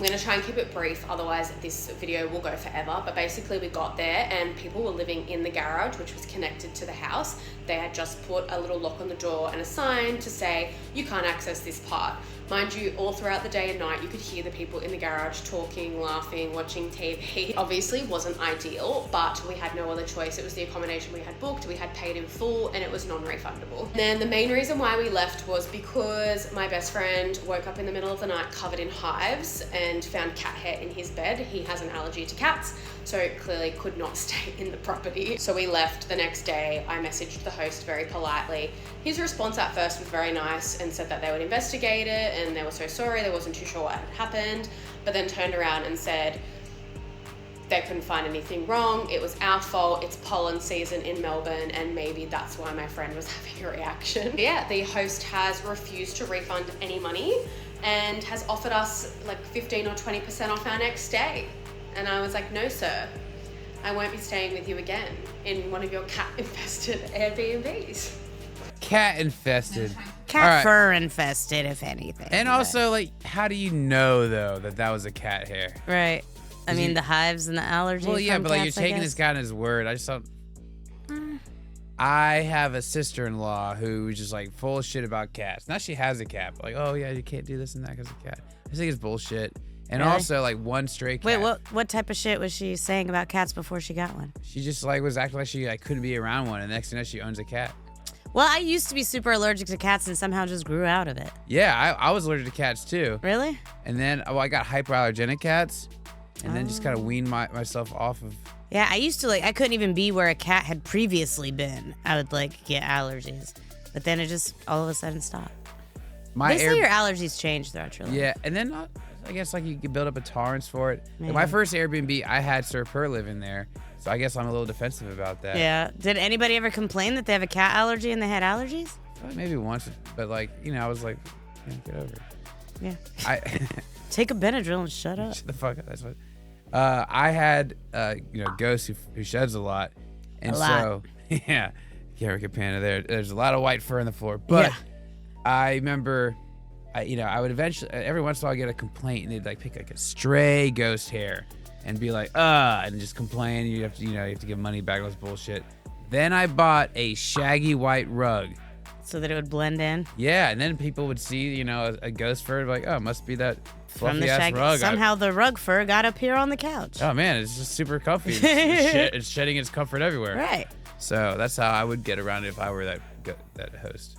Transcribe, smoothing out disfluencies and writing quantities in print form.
I'm going to try and keep it brief, otherwise this video will go forever. But basically we got there and people were living in the garage, which was connected to the house. They had just put a little lock on the door and a sign to say, you can't access this part. Mind you, all throughout the day and night, you could hear the people in the garage talking, laughing, watching TV. Obviously wasn't ideal, but we had no other choice. It was the accommodation we had booked, we had paid in full, and it was non-refundable. Then the main reason why we left was because my best friend woke up in the middle of the night covered in hives and found cat hair in his bed. He has an allergy to cats, so clearly could not stay in the property. So we left the next day. I messaged the host very politely. His response at first was very nice and said that they would investigate it and they were so sorry, they wasn't too sure what had happened, but then turned around and said they couldn't find anything wrong, it was our fault, it's pollen season in Melbourne, and maybe that's why my friend was having a reaction. Yeah, the host has refused to refund any money and has offered us like 15 or 20% off our next stay. And I was like, no sir, I won't be staying with you again in one of your cat-infested Airbnbs. Cat infested. Cat fur infested, if anything. And also, like, how do you know, though, that that was a cat hair? Right. I mean, the hives and the allergies. Well, yeah, from but like, cats, you're taking this guy at his word. I just thought. I have a sister-in-law who's just like full of shit about cats. Now she has a cat, but like, oh yeah, you can't do this and that because of cat. I think it's bullshit. And Really? also, like, one stray cat. Wait, what type of shit was she saying about cats before she got one? She just like was acting like she like couldn't be around one, and next thing you know, she owns a cat. Well, I used to be super allergic to cats and somehow just grew out of it. Yeah, I was allergic to cats too. Really? And then I got hyperallergenic cats, and then just kind of weaned myself off of. Yeah, I used to I couldn't even be where a cat had previously been. I would get allergies. But then it just all of a sudden stopped. They say your allergies change throughout your life. Yeah, and then I guess like you could build up a tolerance for it. Like my first Airbnb, I had Sir Purr live in there, so I guess I'm a little defensive about that. Yeah. Did anybody ever complain that they have a cat allergy and they had allergies? Maybe once, but like, I was like, get over it. Yeah. Take a Benadryl and shut up. Shut the fuck up. That's what. I had Ghost who sheds a lot, and so yeah, Erica Panda there's a lot of white fur on the floor, but I remember. I would eventually, every once in a while, get a complaint, and they'd like pick like a stray ghost hair, and be like, and just complain. You have to give money back. All this bullshit. Then I bought a shaggy white rug, so that it would blend in. Yeah, and then people would see, a ghost fur, like, oh, it must be that fluffy ass rug. Somehow the rug fur got up here on the couch. Oh man, it's just super comfy. It's shedding its comfort everywhere. Right. So that's how I would get around it if I were that host.